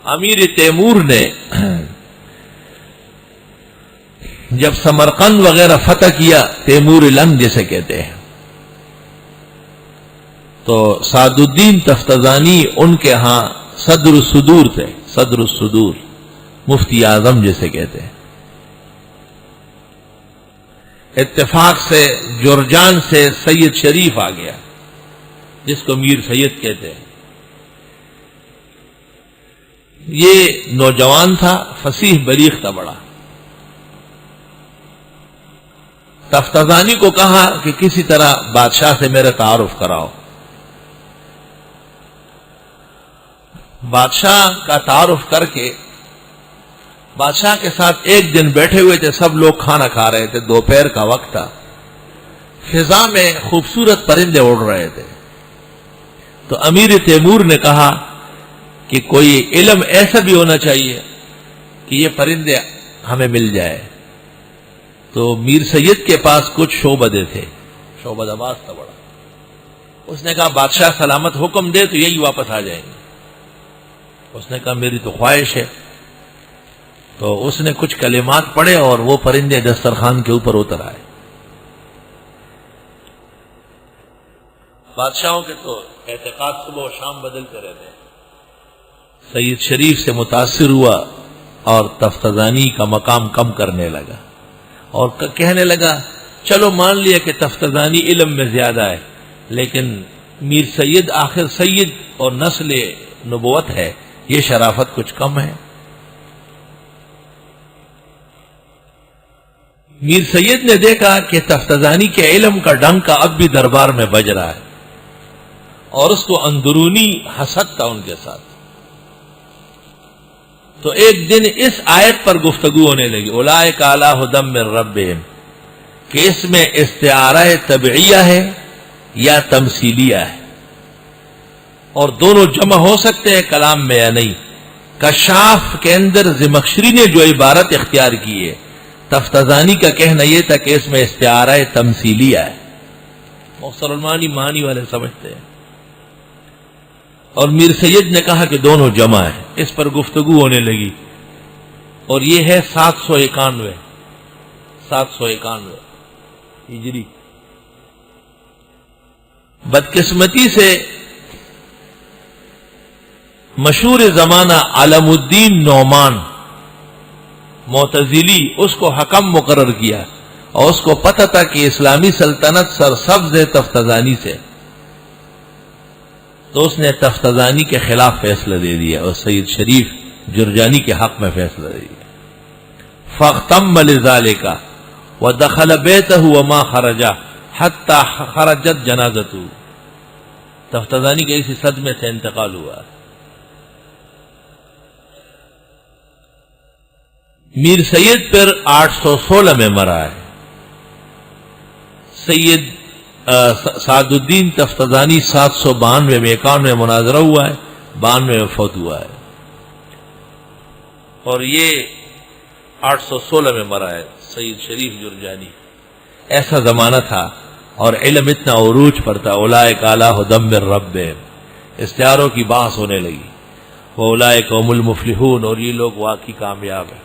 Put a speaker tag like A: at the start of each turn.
A: امیر Timur نے جب سمرقند وغیرہ فتح کیا، تیمور لنگ جسے کہتے ہیں، تو سعد الدین تفتزانی ان کے ہاں صدر الصدور تھے، صدر الصدور، مفتی اعظم جسے کہتے ہیں۔ اتفاق سے جرجان سے سید شریف آ گیا، جس کو میر سید کہتے ہیں۔ یہ نوجوان تھا، فصیح بلیغ تھا بڑا۔ تفتزانی کو کہا کہ کسی طرح بادشاہ سے میرا تعارف کراؤ۔ بادشاہ کا تعارف کر کے بادشاہ کے ساتھ ایک دن بیٹھے ہوئے تھے، سب لوگ کھانا کھا رہے تھے، دوپہر کا وقت تھا، فضا میں خوبصورت پرندے اڑ رہے تھے۔ تو امیر تیمور نے کہا کہ کوئی علم ایسا بھی ہونا چاہیے کہ یہ پرندے ہمیں مل جائے۔ تو میر سید کے پاس کچھ شعبدے تھے، شعبد آباز تھا بڑا۔ اس نے کہا بادشاہ سلامت حکم دے تو یہی واپس آ جائیں گے۔ اس نے کہا میری تو خواہش ہے۔ تو اس نے کچھ کلمات پڑھے اور وہ پرندے دسترخوان کے اوپر اتر آئے۔ بادشاہوں کے تو اعتقاد صبح و شام بدلتے رہتے ہیں۔ سید شریف سے متاثر ہوا اور تفتزانی کا مقام کم کرنے لگا، اور کہنے لگا چلو مان لیا کہ تفتزانی علم میں زیادہ ہے، لیکن میر سید آخر سید اور نسل نبوت ہے، یہ شرافت کچھ کم ہے۔ میر سید نے دیکھا کہ تفتزانی کے علم کا ڈنکا اب بھی دربار میں بج رہا ہے، اور اس کو اندرونی حسد تھا ان کے ساتھ۔ تو ایک دن اس آیت پر گفتگو ہونے لگی، اولئک علی ھدی من ربہم، کہ اس میں استعارہ طبعیہ ہے یا تمثیلیہ ہے، اور دونوں جمع ہو سکتے ہیں کلام میں یا نہیں۔ کشاف کے اندر زمخشری نے جو عبارت اختیار کی ہے، تفتزانی کا کہنا یہ تھا کہ اس میں استعارہ تمثیلیہ ہے۔ مختصر المعانی معنی والے سمجھتے ہیں، اور میر سید نے کہا کہ دونوں جمع ہے۔ اس پر گفتگو ہونے لگی، اور یہ ہے 791 ہجری۔ بدقسمتی سے مشہور زمانہ علم الدین نعمان معتزلی اس کو حکم مقرر کیا، اور اس کو پتہ تھا کہ اسلامی سلطنت سرسبز ہے تفتزانی سے، تو اس نے تفتزانی کے خلاف فیصلہ دے دیا اور سید شریف جرجانی کے حق میں فیصلہ دے دیا۔ فاختم لذالک ودخل بیتہ وما خرج حتی خرجت جنازتہ، تفتزانی کے اسی صدمے سے انتقال ہوا۔ میر سید پر 816 میں مرا ہے۔ سید سعد الدین تفتزانی 792 میں 91 مناظرہ ہوا ہے، 92 میں فوت ہوا ہے، اور یہ 816 میں مرا ہے سید شریف جرجانی۔ ایسا زمانہ تھا اور علم اتنا عروج پر تھا۔ اولئک علی ھدی من ربہم، استعاروں کی بحث ہونے لگی، واولئک ھم المفلحون، اور یہ لوگ واقعی کامیاب ہیں۔